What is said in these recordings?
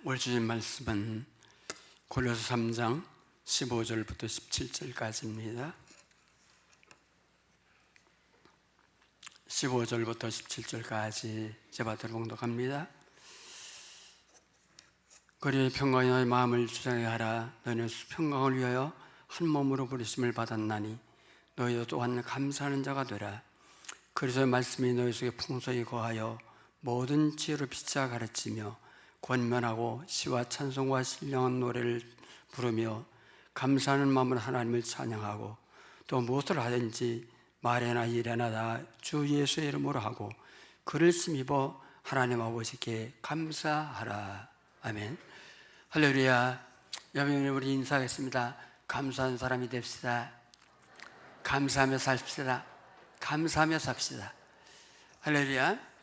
오늘 주신 말씀은 고린도서 3장 15절부터 17절까지입니다. 15절부터 17절까지 제바대로 봉독합니다. 그리하여 평강이 너희 마음을 주장하게 하라. 너희는 평강을 위하여 한 몸으로 부르심을 받았나니 너희 또한 감사하는 자가 되라. 그래서 말씀이 너희 속에 풍성히 거하여 모든 지혜로 비추어 가르치며 권면하고 시와 찬송과 신령한 노래를 부르며 감사하는 마음으로 하나님을 찬양하고 또 무엇을 하든지 말이나 일이나 다 주 예수의 이름으로 하고 그를 힘입어 하나님 아버지께 감사하라. 아멘. 할렐루야. 여러분, 우리 인사하겠습니다. 감사하는 사람이 됩시다. 감사하며 삽시다. 감사하며 삽시다. 할렐루야.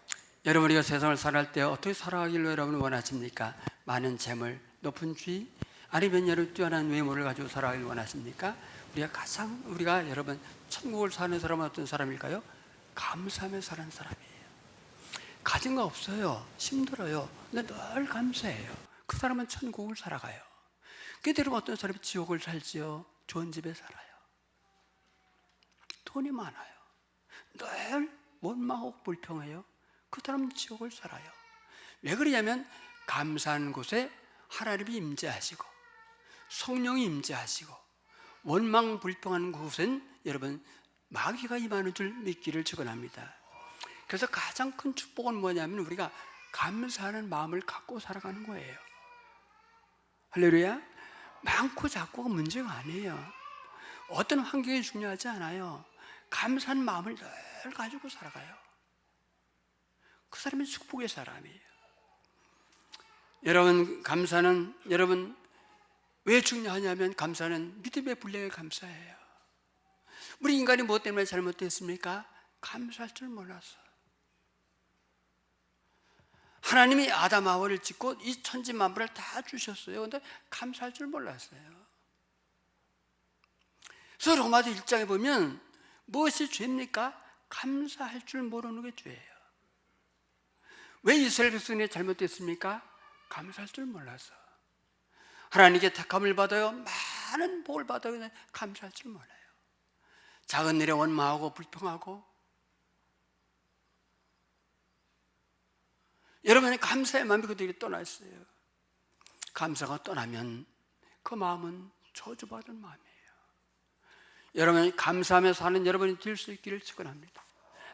여러분, 우리가 세상을 살아갈 때 어떻게 살아가기를 여러분 원하십니까? 많은 재물, 높은 지위, 아니면 여러분 뛰어난 외모를 가지고 살아가기를 원하십니까? 우리가 여러분 천국을 사는 사람은 어떤 사람일까요? 감사하며 사는 사람이에요. 가진 거 없어요. 힘들어요. 근데 늘 감사해요. 그 사람은 천국을 살아가요. 그대로 어떤 사람이 지옥을 살지요? 좋은 집에 살아요. 돈이 많아요. 늘 원망하고 불평해요. 그 사람은 지옥을 살아요. 왜 그러냐면 감사하는 곳에 하나님이 임재하시고 성령이 임재하시고 원망 불평하는 곳은 여러분 마귀가 임하는 줄 믿기를 축원합니다. 그래서 가장 큰 축복은 뭐냐면 우리가 감사하는 마음을 갖고 살아가는 거예요. 할렐루야. 많고 작고가 문제가 아니에요. 어떤 환경이 중요하지 않아요. 감사한 마음을 늘 가지고 살아가요. 그 사람은 축복의 사람이에요. 여러분, 감사는 여러분 왜 중요하냐면 감사는 믿음의 분량에 감사해요. 우리 인간이 무엇 때문에 잘못됐습니까? 감사할 줄 몰라서. 하나님이 아담 하와를 짓고 이 천지 만물을 다 주셨어요. 그런데 감사할 줄 몰랐어요. 그래서 로마서 1장에 보면 무엇이 죄입니까? 감사할 줄 모르는 게 죄예요. 왜 이스라엘 백성이 잘못됐습니까? 감사할 줄 몰라서. 하나님께 택함을 받아요. 많은 복을 받아요. 근데 감사할 줄 몰라요. 작은 일에 원망하고 불평하고. 여러분의 감사의 마음이 그들이 떠났어요. 감사가 떠나면 그 마음은 저주받은 마음이에요. 여러분이 감사하며 사는 여러분이 될 수 있기를 축원합니다.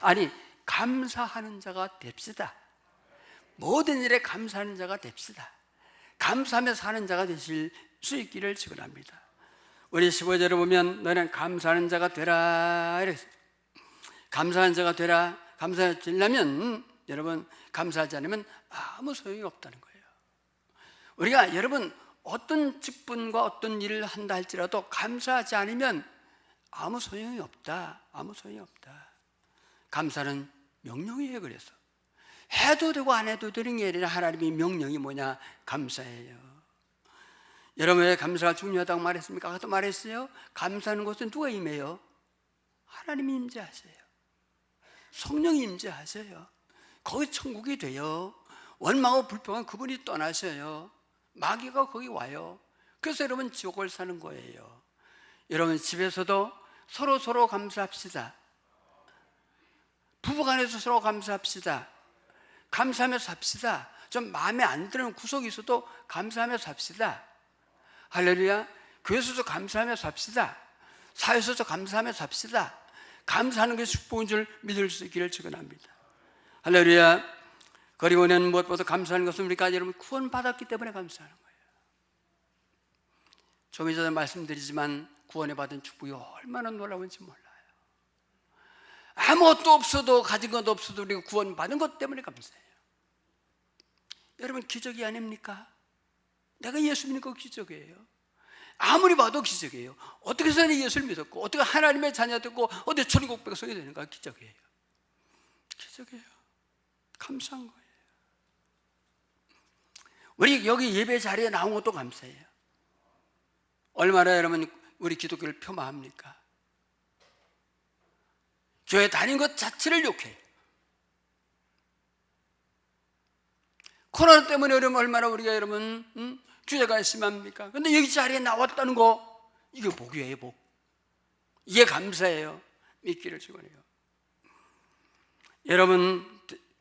아니, 감사하는 자가 됩시다. 모든 일에 감사하는 자가 됩시다. 감사하며 사는 자가 되실 수 있기를 축원합니다. 우리 15절에 보면 너는 감사하는 자가 되라 이랬어요. 감사하는 자가 되라. 감사하려면 여러분 감사하지 않으면 아무 소용이 없다는 거예요. 우리가 여러분 어떤 직분과 어떤 일을 한다 할지라도 감사하지 않으면 아무 소용이 없다. 아무 소용이 없다. 감사는 명령이에요. 그래서 해도 되고 안 해도 되는 게 아니라 하나님의 명령이 뭐냐? 감사해요. 여러분 왜 감사가 중요하다고 말했습니까? 아까도 말했어요. 감사하는 곳은 누가 임해요? 하나님이 임재하세요. 성령이 임재하세요. 거기 천국이 돼요. 원망하고 불평한 그분이 떠나셔요. 마귀가 거기 와요. 그래서 여러분 지옥을 사는 거예요. 여러분 집에서도 서로 감사합시다. 부부간에서 서로 감사합시다. 감사하며 삽시다. 좀 마음에 안 드는 구석이 있어도 감사하며 삽시다. 할렐루야. 교회에서도 감사하며 삽시다. 사회에서도 감사하며 삽시다. 감사하는 것이 축복인 줄 믿을 수 있기를 축원합니다. 할렐루야. 그리고는 무엇보다 감사하는 것은 우리가 여러분 구원받았기 때문에 감사하는 거예요. 좀 전에 말씀드리지만 구원에 받은 축복이 얼마나 놀라운지 몰라요. 아무것도 없어도 가진 것도 없어도 우리가 구원받은 것 때문에 감사해요. 여러분 기적이 아닙니까? 내가 예수 믿는 거 기적이에요. 아무리 봐도 기적이에요. 어떻게 해서 예수를 믿었고 어떻게 하나님의 자녀 됐고 어떻게 천국 백성이 되는가? 기적이에요. 기적이에요. 감사한 거예요. 우리 여기 예배 자리에 나온 것도 감사해요. 얼마나 여러분 우리 기독교를 폄하합니까? 교회 다닌 것 자체를 욕해요. 코로나 때문에 여러분 얼마나 우리가 여러분 규제가 심합니까? 근데 여기 자리에 나왔다는 거, 이게 복이에요, 복. 이게 감사예요. 믿기를 축원해요. 여러분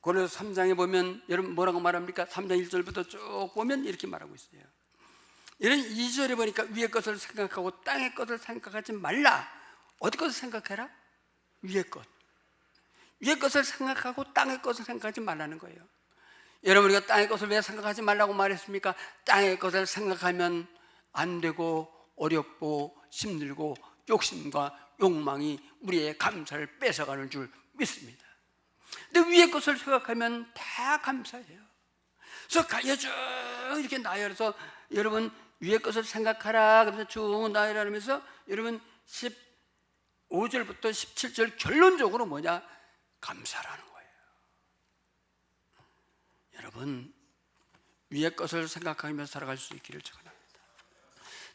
고린도서 3장에 보면 여러분 뭐라고 말합니까? 3장 1절부터 쭉 보면 이렇게 말하고 있어요. 이런 2절에 보니까 위의 것을 생각하고 땅의 것을 생각하지 말라. 어디 것을 생각해라? 위의 것. 위의 것을 생각하고 땅의 것을 생각하지 말라는 거예요. 여러분, 우리가 땅의 것을 왜 생각하지 말라고 말했습니까? 땅의 것을 생각하면 안 되고 어렵고 힘들고 욕심과 욕망이 우리의 감사를 뺏어가는 줄 믿습니다. 근데 위의 것을 생각하면 다 감사해요. 그래서 쭉 이렇게 나열해서 여러분 위의 것을 생각하라 그러면서 쭉 나열하면서 여러분 15절부터 17절 결론적으로 뭐냐? 감사라는 거예요. 여러분 위의 것을 생각하며 살아갈 수 있기를 축원합니다.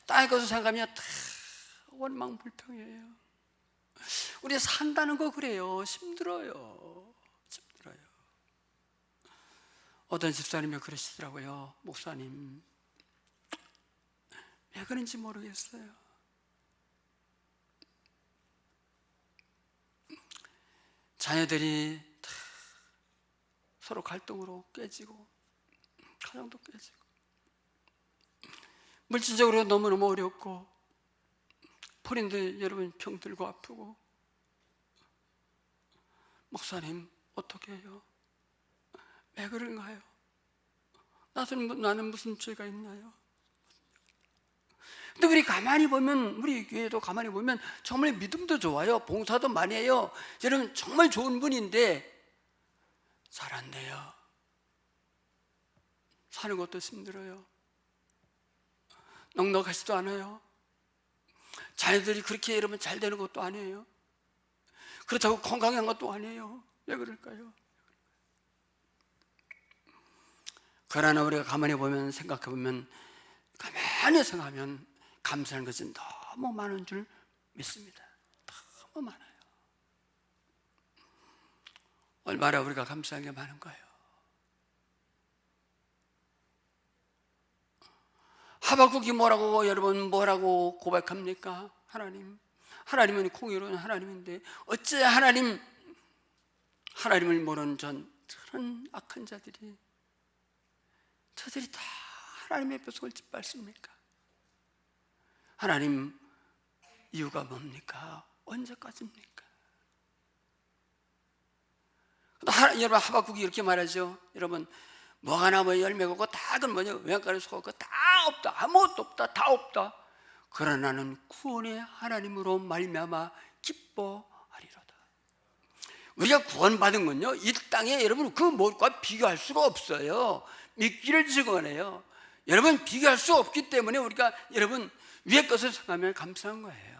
땅의 것을 생각하면 다 원망불평이에요. 우리 산다는 거 그래요. 힘들어요. 어떤 집사님이 그러시더라고요. 목사님, 왜 그런지 모르겠어요. 자녀들이 다 서로 갈등으로 깨지고 가정도 깨지고 물질적으로 너무너무 어렵고 본인들 여러분 병들고 아프고 목사님 어떻게 해요? 왜 그런가요? 나는 무슨 죄가 있나요? 근데 우리 가만히 보면 우리 교회도 가만히 보면 정말 믿음도 좋아요. 봉사도 많이 해요. 여러분 정말 좋은 분인데 잘 안 돼요. 사는 것도 힘들어요. 넉넉하지도 않아요. 자녀들이 그렇게 여러분 잘 되는 것도 아니에요. 그렇다고 건강한 것도 아니에요. 왜 그럴까요? 그러나 우리가 가만히 보면 생각해보면 가만히 생각하면 감사하는 것이 너무 많은 줄 믿습니다. 너무 많아요. 얼마나 우리가 감사한 게 많은 거예요. 하박국이 뭐라고 고백합니까? 하나님은 공의로운 하나님인데 어째 하나님을 모르는 저런 악한 자들이 저들이 다 하나님의 뱃속을 짓밟습니까? 하나님 이유가 뭡니까? 언제까지입니까? 여러분 하박국이 이렇게 말하죠. 여러분 뭐가 나무 열매가 없고 다 그건 뭐냐? 외양간에 속았고 다 없다. 아무것도 없다. 다 없다. 그러나 나는 구원의 하나님으로 말미암아 기뻐하리로다. 우리가 구원받은 건요 이 땅에 여러분 그 무엇과 비교할 수가 없어요. 믿기를 증언해요. 여러분 비교할 수 없기 때문에 우리가 여러분 위의 것을 생각하면 감사한 거예요.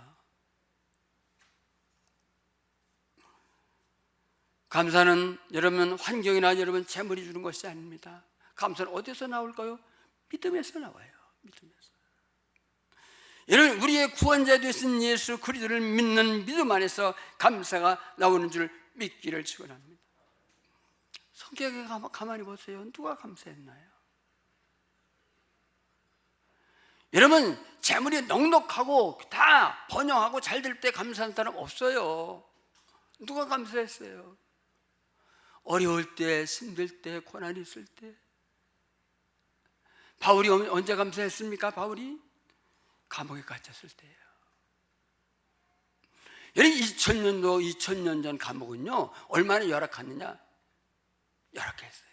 감사는 여러분 환경이나 여러분 재물이 주는 것이 아닙니다. 감사는 어디서 나올까요? 믿음에서 나와요. 믿음에서. 여러분 우리의 구원자 되신 예수 그리스도를 믿는 믿음 안에서 감사가 나오는 줄 믿기를 축원합니다. 성경에 가만히 보세요. 누가 감사했나요? 여러분 재물이 넉넉하고 다 번영하고 잘 될 때 감사하는 사람 없어요. 누가 감사했어요? 어려울 때, 힘들 때, 고난이 있을 때. 바울이 언제 감사했습니까? 바울이 감옥에 갇혔을 때예요. 여러분 2000년 전 감옥은요 얼마나 열악했느냐? 열악했어요.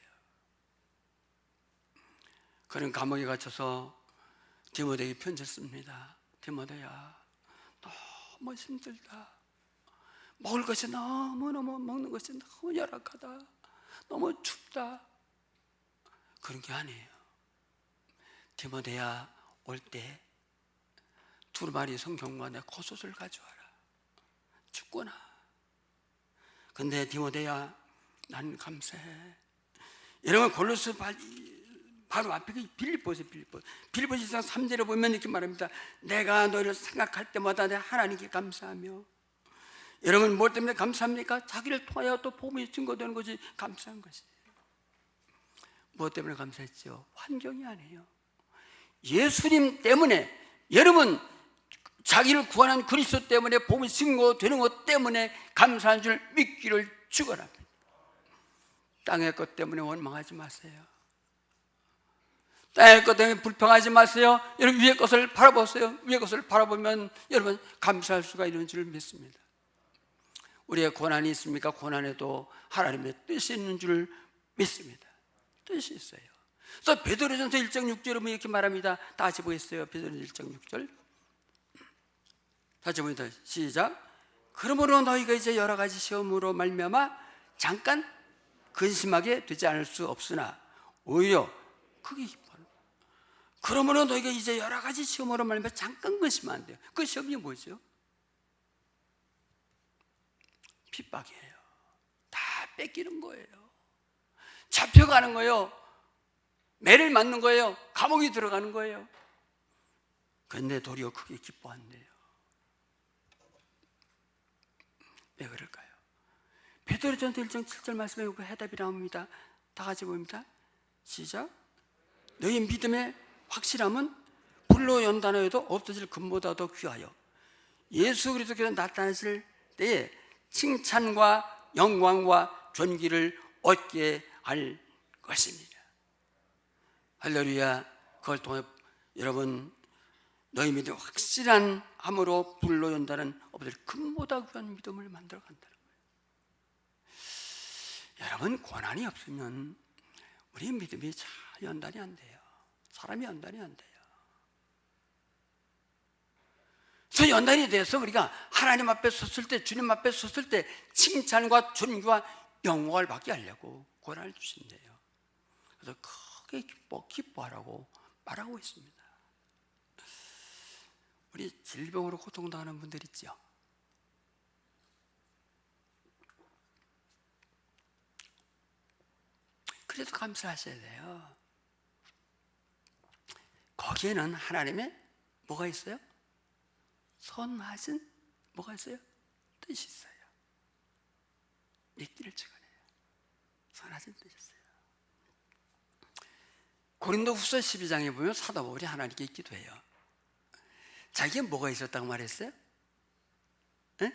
그런 감옥에 갇혀서 디모데에게 편지 씁니다. 디모데야, 너무 힘들다. 먹을 것이 너무너무 먹는 것이 너무 열악하다. 너무 춥다. 그런 게 아니에요. 디모데야, 올 때 두루마리 성경과 내 겉옷을 가져와라. 춥구나. 근데 디모데야, 난 감사해. 여러분 골로새 바로 앞에 빌립보서 3절에 보면 이렇게 말합니다. 내가 너를 생각할 때마다 내 하나님께 감사하며. 여러분 뭐 때문에 감사합니까? 자기를 통하여 또 복음이 증거되는 것이 감사한 것이에요. 무엇 때문에 감사했죠? 환경이 아니에요. 예수님 때문에, 여러분 자기를 구원한 그리스도 때문에 복음이 증거되는 것 때문에 감사한 줄 믿기를 축원합니다. 땅의 것 때문에 원망하지 마세요. 땅의 것 때문에 불평하지 마세요. 여러분 위의 것을 바라보세요. 위의 것을 바라보면 여러분 감사할 수가 있는 줄 믿습니다. 우리의 고난이 있습니까? 고난에도 하나님의 뜻이 있는 줄 믿습니다. 뜻이 있어요. 그래서 베드로전서 1장 6절 여러분 이렇게 말합니다. 다 같이 보겠어요. 베드로전서 1장 6절 다시 봅니다. 시작. 그러므로 너희가 이제 여러 가지 시험으로 말미암아 잠깐 근심하게 되지 않을 수 없으나 오히려 크게 기뻐하는. 그러므로 너희가 이제 여러 가지 시험으로 말미암아 잠깐 근심하면 안 돼요. 그 시험이 뭐죠? 핍박이에요. 다 뺏기는 거예요. 잡혀가는 거예요. 매를 맞는 거예요. 감옥에 들어가는 거예요. 그런데 도리어 크게 기뻐한대요. 왜 그럴까요? 베드로전서 1장 7절 말씀에 그 해답이 나옵니다. 다 같이 봅니다. 시작. 너희 믿음의 확실함은 불로 연단하여도 없어질 금보다 더 귀하여 예수 그리스도께서 나타나실 때에 칭찬과 영광과 존귀를 얻게 할 것입니다. 할렐루야. 그걸 통해 여러분 너희 믿음 확실한 함으로 불로 연단은 없어질 금보다 귀한 믿음을 만들어 간다는 거예요. 여러분 고난이 없으면 우리 믿음이 잘 연단이 안 돼요. 사람이 연단이 안 돼요. 그래서 연단이 돼서 우리가 하나님 앞에 섰을 때, 주님 앞에 섰을 때 칭찬과 존귀와 영광을 받게 하려고 고난을 주신대요. 그래서 크게 기뻐하라고 말하고 있습니다. 우리 질병으로 고통당하는 분들 있죠. 그래도 감사하셔야 돼요. 거기에는 하나님의 뭐가 있어요? 선하신 뭐가 있어요? 뜻이 있어요. 믿기를 축원해요. 선하신 뜻이 있어요. 고린도후서 12장에 보면 사도 바울이 하나님께 기도해요. 자기가 뭐가 있었다고 말했어요? 에?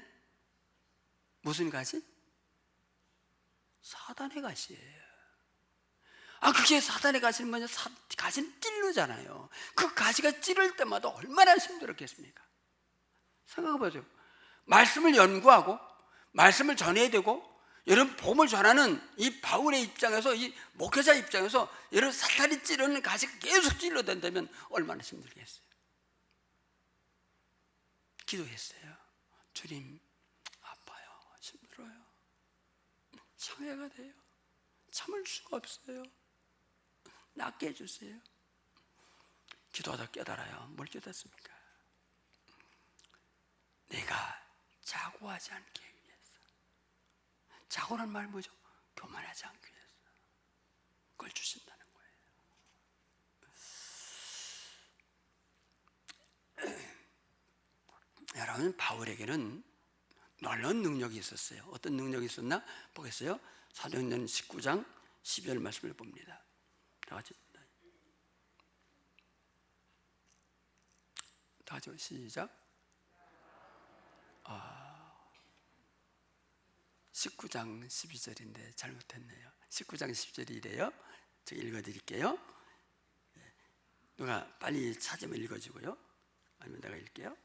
무슨 가시? 사단의 가시예요. 그게 사단의 가시는 뭐냐? 가시는 찔르잖아요. 그 가시가 찌를 때마다 얼마나 힘들었겠습니까? 생각해보세요. 말씀을 연구하고 말씀을 전해야 되고 여러분 복음을 전하는 이 바울의 입장에서 이 목회자 입장에서 여러분 사탄이 찌르는 가시가 계속 찔러댄다면 얼마나 힘들겠어요. 기도했어요. 주님 아파요. 힘들어요. 장애가 돼요. 참을 수가 없어요. 낫게 해주세요. 기도하다 깨달아요. 뭘 깨닫습니까? 내가 자고하지 않게 위해서. 자고란 말 뭐죠? 교만하지 않기 위해서. 그걸 주신다는 거예요. 여러분 바울에게는 놀라운 능력이 있었어요. 어떤 능력이 있었나? 보겠어요. 사도행전 19장 12절 말씀을 봅니다. 다 같이 시작. 19장 12절인데 잘못했네요. 19장 10절이 이래요. 제가 읽어드릴게요. 누가 빨리 찾으면 읽어주고요. 아니면 내가 읽게요.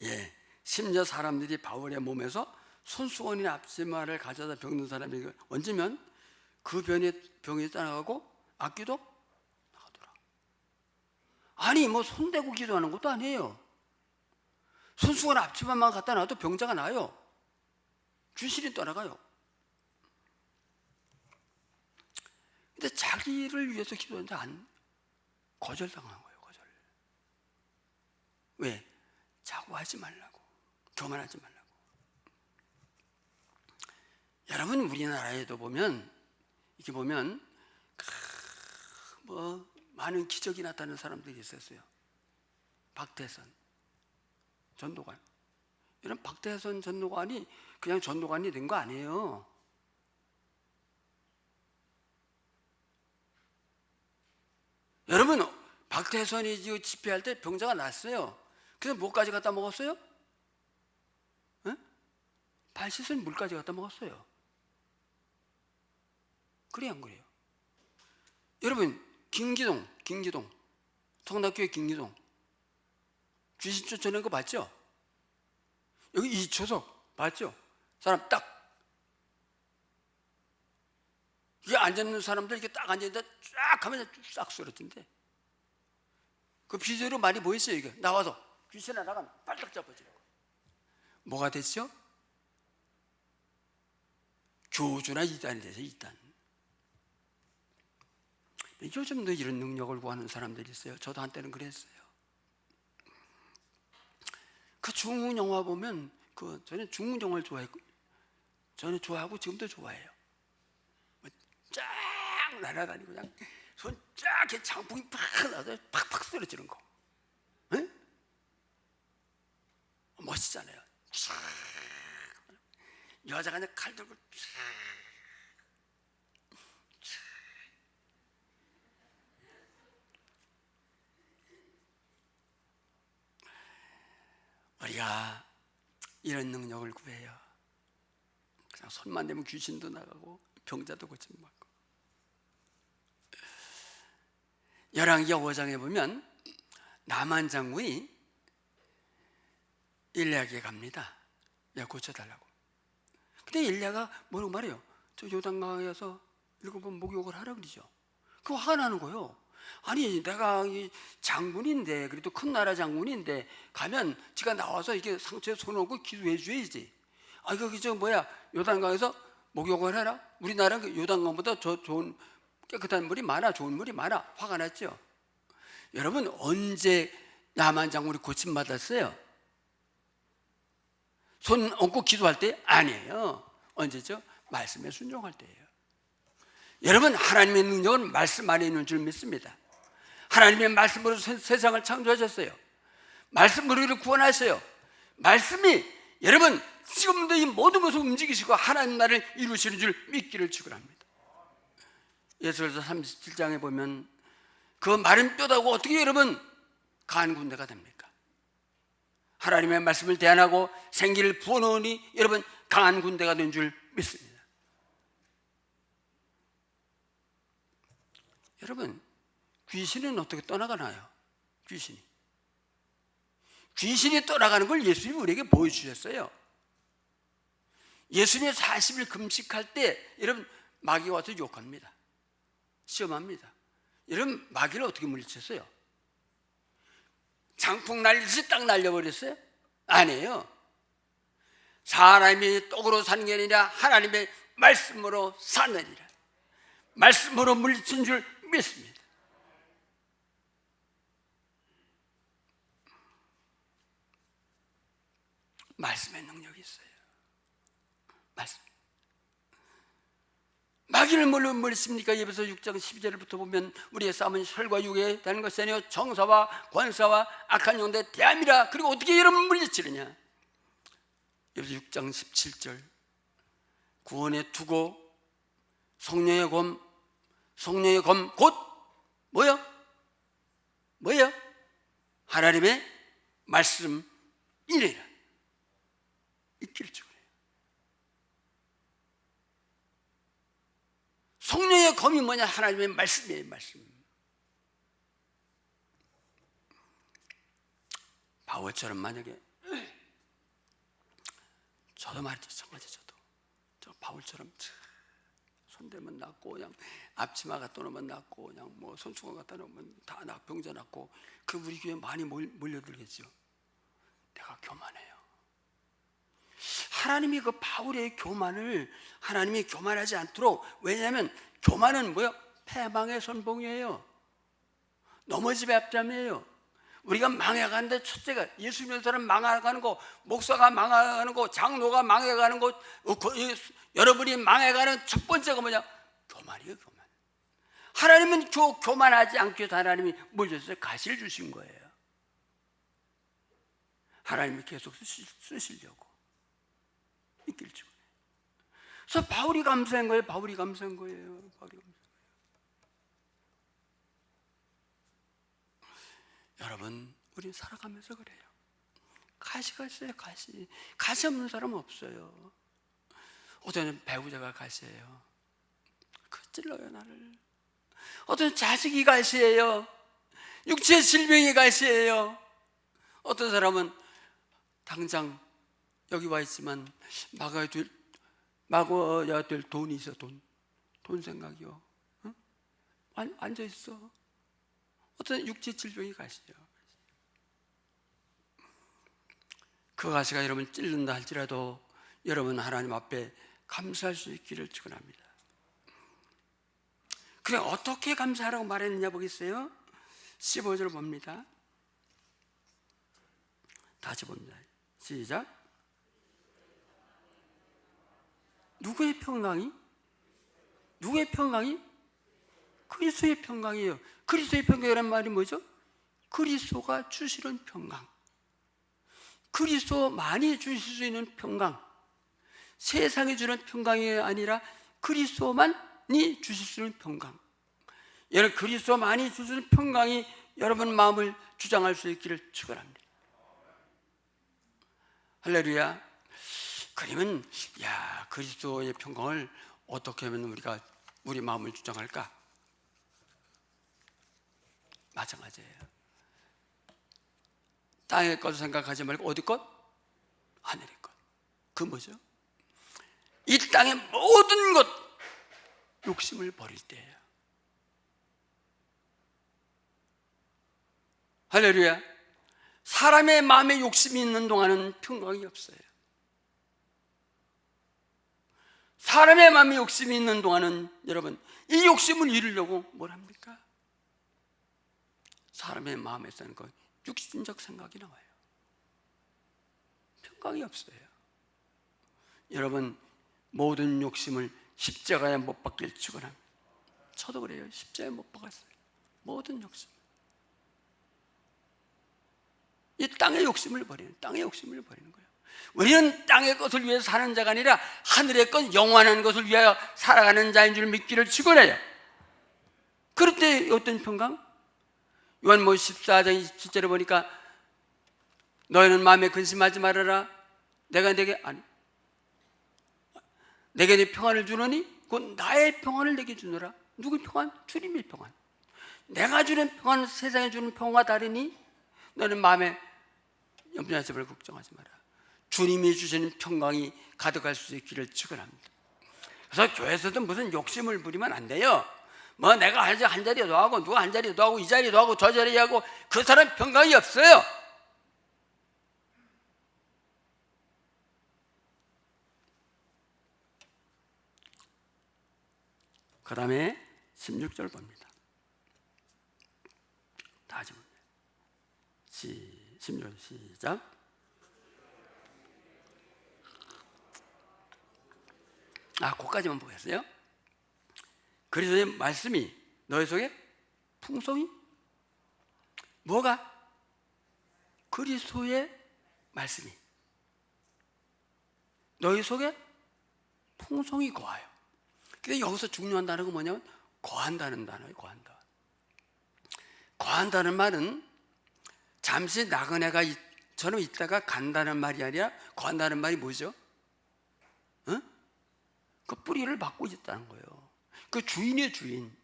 예, 심지어 사람들이 바울의 몸에서 손수건이나 앞치마를 가져다 병든 사람에게 얹으면 그 병이 떠나가고 악기도 나가더라. 아니 뭐 손대고 기도하는 것도 아니에요. 손수건 앞치마만 갖다 놔도 병자가 나요. 귀신이 떠나가요. 근데 자기를 위해서 기도했는데 거절당한 거예요. 거절. 왜? 자고하지 말라고, 교만하지 말라고. 여러분 우리나라에도 보면 이렇게 보면 많은 기적이 나타나는 사람들이 있었어요. 박태선 전도관. 이런 박태선 전도관이 그냥 전도관이 된 거 아니에요. 여러분, 박태선이 집회할 때 병자가 났어요. 그래서 뭐까지 갖다 먹었어요? 응? 발 씻을 물까지 갖다 먹었어요. 그래요, 안 그래요? 여러분, 김기동 성락교회 김기동 귀신 쫓아낸 거 봤죠? 여기 이초석 봤죠? 사람 딱 이게 앉아있는 사람들 이렇게 딱 앉아있는데 쫙 하면 싹 쓰러진대. 그 비디오로 많이 보였어요. 이게 나와서 귀신 하나가 발딱 잡아지고 뭐가 됐죠? 교주나 이단이 돼서 이단. 요즘도 이런 능력을 구하는 사람들이 있어요. 저도 한때는 그랬어요. 그 중국 영화 보면 저는 중국 영화를 좋아했고, 저는 좋아하고 지금도 좋아해요. 쫙 날아다니고 그냥 손 쫙 장풍이 팍 나서 팍팍 쓰러지는 거. 응? 멋있잖아요. 쫙 여자가 그냥 칼 들고 쫙 우리가 이런 능력을 구해요. 그냥 손만 대면 귀신도 나가고 병자도 고침받고. 열왕기 5장에 보면 나만 장군이 엘리야에게 갑니다. 야, 고쳐달라고. 근데 엘리야가 뭐라고 말해요? 저 요단강에서 7번 목욕을 하라 그러죠. 그거 화가 나는 거예요. 아니, 내가 이 장군인데, 그래도 큰 나라 장군인데 가면 지가 나와서 이게 상처에 손 얹고 기도해 줘야지. 아, 이거 요단강에서 목욕을 해라? 우리나라 그 요단강보다 저 좋은 깨끗한 물이 많아, 좋은 물이 많아. 화가 났죠. 여러분, 언제 나만 장군이 고침받았어요? 손 얹고 기도할 때? 아니에요. 언제죠? 말씀에 순종할 때예요. 여러분, 하나님의 능력은 말씀 안에 있는 줄 믿습니다. 하나님의 말씀으로 세상을 창조하셨어요. 말씀으로 우리를 구원하셨어요. 말씀이 여러분 지금도 이 모든 것을 움직이시고 하나님 나라를 이루시는 줄 믿기를 축원합니다. 예수께서 37장에 보면 그 마른 뼈다고 어떻게 여러분 간 군대가 됩니까? 하나님의 말씀을 대안하고 생기를 부어넣으니 여러분 강한 군대가 된 줄 믿습니다. 여러분, 귀신은 어떻게 떠나가나요? 귀신이 떠나가는 걸 예수님이 우리에게 보여주셨어요. 예수님이 40일 금식할 때 여러분 마귀가 와서 욕합니다. 시험합니다. 여러분, 마귀를 어떻게 물리쳤어요? 장풍 날리듯이 딱 날려버렸어요? 아니에요. 사람이 떡으로 사는 게 아니라 하나님의 말씀으로 사느니라. 말씀으로 물리친 줄 믿습니다. 말씀의 능력이 있어요. 말씀. 마귀를 뭘로 물리십니까? 에베소 6장 12절부터 보면 우리의 싸움은 혈과 육에 되는 것이 아니요 정사와 권사와 악한 영대 대함이라. 그리고 어떻게 여러분 물리치느냐? 에베소 6장 17절 구원의 투고 성령의 검 곧 뭐요? 하나님의 말씀이래라. 있기를 축원해요. 성령의 검이 뭐냐? 하나님의 말씀이에요. 말씀. 바울처럼 만약에 저도 말이죠. 저 바울처럼 손대면 낫고 그냥 앞치마 갖다 놓으면 낫고 그냥 뭐 손수건 갖다 놓으면 다 병자 낫고 그 우리 교회 많이 몰려들겠죠. 내가 교만해요. 하나님이 그 바울의 교만을 하나님이 교만하지 않도록, 왜냐하면 교만은 뭐요? 패망의 선봉이에요. 넘어짐의 앞잠이에요. 우리가 망해가는데 첫째가 예수 믿는 사람 망해가는 거, 목사가 망해가는 거, 장로가 망해가는 거, 여러분이 망해가는 첫 번째가 뭐냐? 교만이에요. 교만. 하나님은 교만하지 않기 위해서 하나님이 뭘 줬어요? 가시를 주신 거예요. 하나님이 계속 쓰시려고 있길 주고. 그래서 바울이 감사한 거예요. 바울이 감사한 거예요. 여러분, 우리 살아가면서 그래요. 가시가 있어요. 가시 없는 사람은 없어요. 어떤 배우자가 가시예요. 그 찔러요 나를. 어떤 자식이 가시예요. 육체의 질병이 가시예요. 어떤 사람은 당장 여기 와 있지만 막아야 될 돈이 있어. 돈 생각이요. 응? 앉아 있어. 어떤 육체 질병이 가시죠. 그 가시가 여러분 찔른다 할지라도 여러분 하나님 앞에 감사할 수 있기를 축원합니다. 그래, 어떻게 감사하라고 말했느냐 보겠어요? 15절 봅니다. 다시 봅니다. 시작. 누구의 평강이? 누구의 평강이? 그리스도의 평강이에요. 그리스도의 평강이라는 말이 뭐죠? 그리스도가 주시는 평강. 그리스도만이 주실 수 있는 평강. 세상이 주는 평강이 아니라 그리스도만이 주실 수 있는 평강. 여러분, 그리스도만이 주시는 평강이 여러분 마음을 주장할 수 있기를 축원합니다. 할렐루야. 그러면 그리스도의 평강을 어떻게 하면 우리가 우리 마음을 주장할까? 마찬가지예요. 땅의 것을 생각하지 말고 어디 것? 하늘의 것. 그 뭐죠? 이 땅의 모든 것 욕심을 버릴 때예요. 할렐루야. 사람의 마음에 욕심이 있는 동안은 평강이 없어요. 사람의 마음에 욕심이 있는 동안은 여러분 이 욕심을 이루려고 뭘 합니까? 사람의 마음에서는 그 육신적 생각이 나와요. 평강이 없어요. 여러분, 모든 욕심을 십자가에 못 박길 축원합니다. 저도 그래요. 십자가에 못 박았어요. 모든 욕심. 이 땅의 욕심을 버리는 거예요. 우리는 땅의 것을 위해 사는 자가 아니라 하늘의 것, 영원한 것을 위하여 살아가는 자인 줄 믿기를 축원해요. 그럴 때 어떤 평강? 요한복음 14장 27절에 보니까 너희는 마음에 근심하지 말아라. 내가 내게 네 평안을 주노니 곧 나의 평안을 내게 주노라. 누구의 평안? 주님의 평안. 내가 주는 평안은 세상에 주는 평안과 다르니 너는 마음에 염려하지 말고 걱정하지 마라. 주님이 주시는 평강이 가득할 수 있기를 축원합니다. 그래서 교회에서도 무슨 욕심을 부리면 안 돼요. 뭐 내가 한 자리 더 하고 누가 한 자리 더 하고 이 자리 더 하고 저 자리 하고 그 사람 평강이 없어요. 그 다음에 16절 봅니다. 다시 봅니다. 16절 시작. 거기까지만 보겠어요. 그리스도의 말씀이 너희 속에 풍성히 뭐가? 그리스도의 말씀이 너희 속에 풍성히 거하여. 근데 여기서 중요한 단어가 뭐냐면 거한다는 단어예요. 거한다는 말은 잠시 나그네가처럼 있다가 간다는 말이 아니라 거한다는 말이 뭐죠? 그 뿌리를 받고 있다는 거예요. 그 주인의 주인.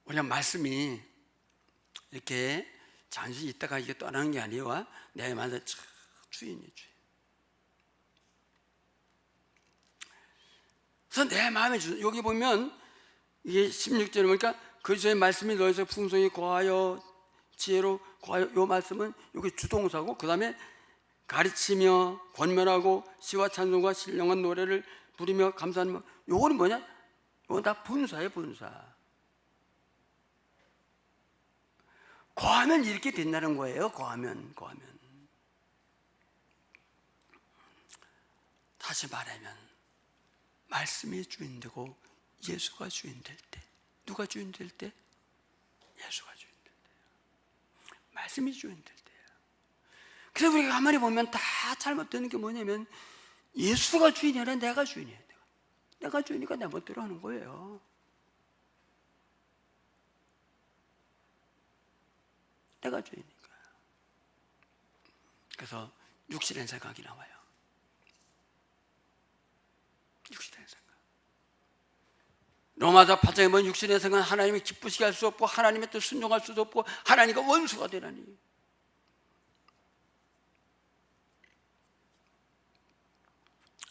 우리가 말씀이 이렇게 잠시 있다가 이게 떠나는 게 아니라 내 마음에 주인이에요. 그래서 내 마음에 여기 보면 이게 16절에 보니까 그리스도의 말씀이 너희에서 풍성히 거하여 지혜로 거하여, 이 말씀은 여기 주동사고 그 다음에 가르치며 권면하고 시와 찬송과 신령한 노래를 부르며 감사하는 요거는 뭐냐? 요건 다 분사예요. 분사. 거하면 이렇게 된다는 거예요. 거하면. 다시 말하면 말씀이 주인 되고 예수가 주인 될 때, 누가 주인 될 때? 예수가 주인 될 때요. 말씀이 주인 될 때요. 그래서 우리가 가만히 보면 다 잘못되는 게 뭐냐면 예수가 주인이 아니라 내가 주인이에요. 내가 주인이니까 내 멋대로 하는 거예요. 내가 주인이니까. 그래서 육신의 생각이 나와요. 육신의 생각. 로마서 8장에 보면 육신의 생각은 하나님이 기쁘시게 할 수 없고 하나님의 뜻 순종할 수도 없고 하나님과 원수가 되라니.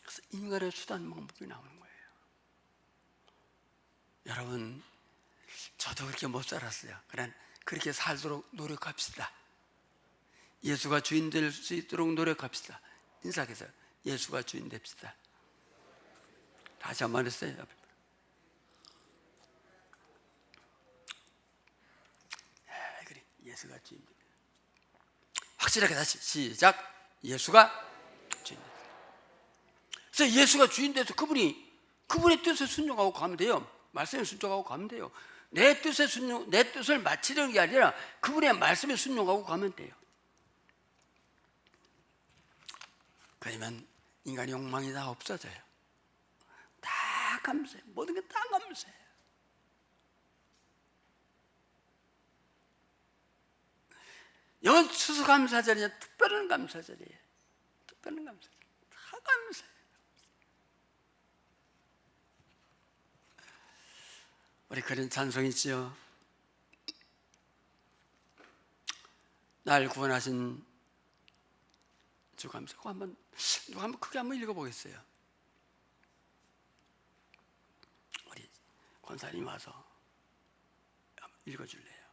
그래서 인간의 수단 방법이 나오는 거예요. 여러분, 저도 그렇게 못 살았어요. 그렇게 살도록 노력합시다. 예수가 주인 될 수 있도록 노력합시다. 인사해서 예수가 주인 됩시다. 다시 한 번 했어요. 그래, 예수가 주인 됩니다. 확실하게 다시 시작. 예수가 주인 됩니다. 그래서 예수가 주인 돼서 그분의 뜻에 순종하고 가면 돼요. 말씀에 순종하고 가면 돼요. 내 뜻을 마치려는 게 아니라 그분의 말씀에 순종하고 가면 돼요. 그러면 인간의 욕망이 다 없어져요. 다 감사해요. 모든 게 다 감사해요. 이건 추수감사절이냐 특별한 감사절이에요. 특별한 감사절. 다 감사해요. 우리 그런 찬송 있지요. 날 구원하신 주 감사. 누가 한번 크게 한번 읽어보겠어요. 우리 권사님 와서 한번 읽어줄래요?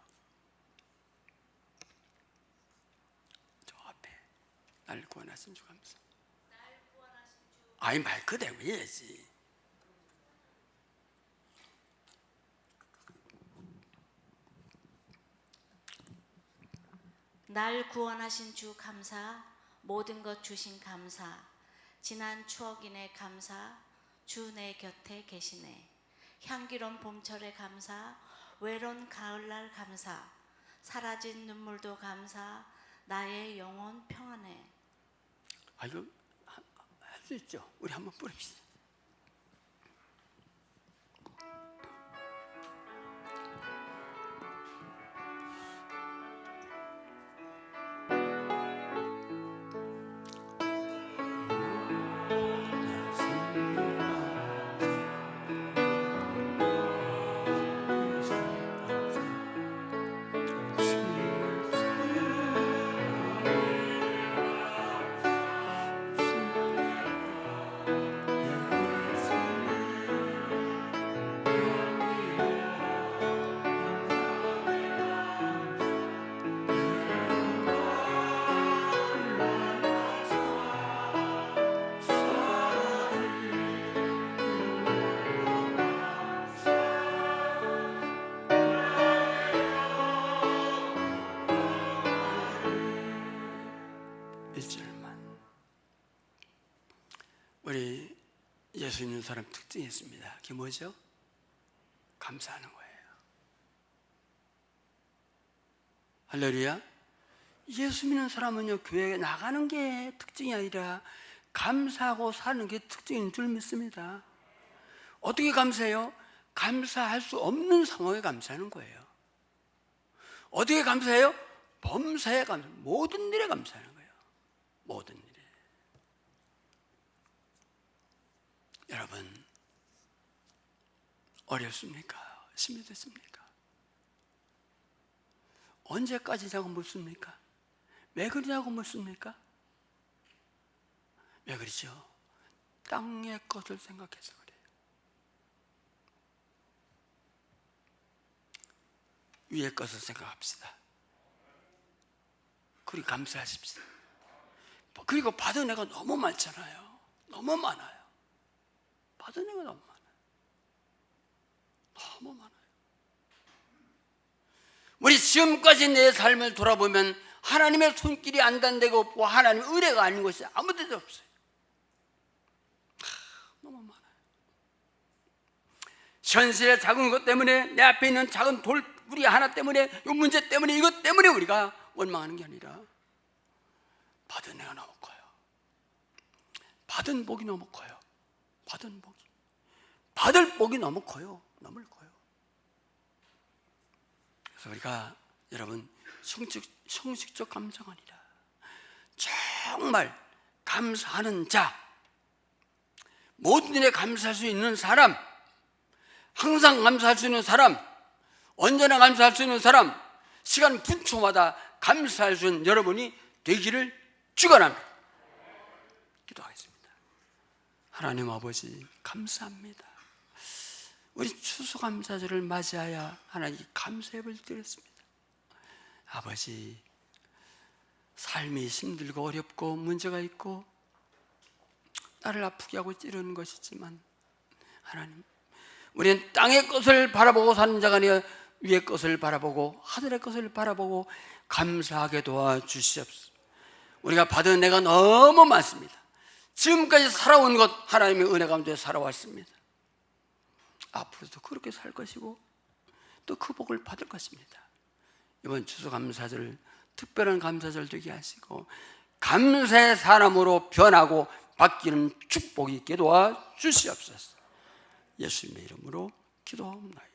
저 앞에 날 구원하신 주 감사. 아이 말 그대로 해야지. 날 구원하신 주 감사, 모든 것 주신 감사, 지난 추억이네 감사, 주 내 곁에 계시네. 향기로운 봄철에 감사, 외로운 가을날 감사, 사라진 눈물도 감사, 나의 영혼 평안해. 이거 할 수 있죠? 우리 한번 부릅시다. 우리 예수 믿는 사람 특징이 있습니다. 그게 뭐죠? 감사하는 거예요. 할렐루야. 예수 믿는 사람은요, 교회에 나가는 게 특징이 아니라 감사하고 사는 게 특징인 줄 믿습니다. 어떻게 감사해요? 감사할 수 없는 상황에 감사하는 거예요. 어떻게 감사해요? 범사에 감사, 모든 일에 감사하는 거예요. 모든 일에. 여러분, 어렵습니까? 힘이 됐습니까? 언제까지냐고 묻습니까? 왜 그러냐고 묻습니까? 왜 그러죠? 땅의 것을 생각해서 그래요. 위의 것을 생각합시다. 그리고 감사하십시다. 그리고 받은 애가 너무 많잖아요. 너무 많아요. 받은 애가 너무 많아요. 너무 많아요. 우리 지금까지 내 삶을 돌아보면 하나님의 손길이 안 닿는 데가 없고 하나님의 의뢰가 아닌 것이 아무 데도 없어요. 너무 많아요. 현실의 작은 것 때문에, 내 앞에 있는 작은 돌뿌리 하나 때문에, 이 문제 때문에, 이것 때문에 우리가 원망하는 게 아니라 받은 내가 너무 커요. 받은 복이 너무 커요. 받은 복이, 받을 복이 너무 커요. 너무 커요. 그래서 우리가 여러분 형식적 감사가 아니라 정말 감사하는 자, 모든 일에 감사할 수 있는 사람, 항상 감사할 수 있는 사람, 언제나 감사할 수 있는 사람, 시간 분초마다 감사할 수 있는 여러분이 되기를 축원합니다. 기도하겠습니다. 하나님 아버지 감사합니다. 우리 추수감사절을 맞이하여 하나님께 감사의 예배를 드렸습니다. 아버지, 삶이 힘들고 어렵고 문제가 있고 나를 아프게 하고 찌르는 것이지만 하나님, 우리는 땅의 것을 바라보고 사는 자가 아니라 위의 것을 바라보고 하늘의 것을 바라보고 감사하게 도와주시옵소서. 우리가 받은 은혜가 너무 많습니다. 지금까지 살아온 것 하나님의 은혜 가운데 살아왔습니다. 앞으로도 그렇게 살 것이고 또 그 복을 받을 것입니다. 이번 추수감사절 특별한 감사절 되게 하시고 감사의 사람으로 변하고 바뀌는 축복이 있게 도와주시옵소서. 예수님의 이름으로 기도하옵나이다.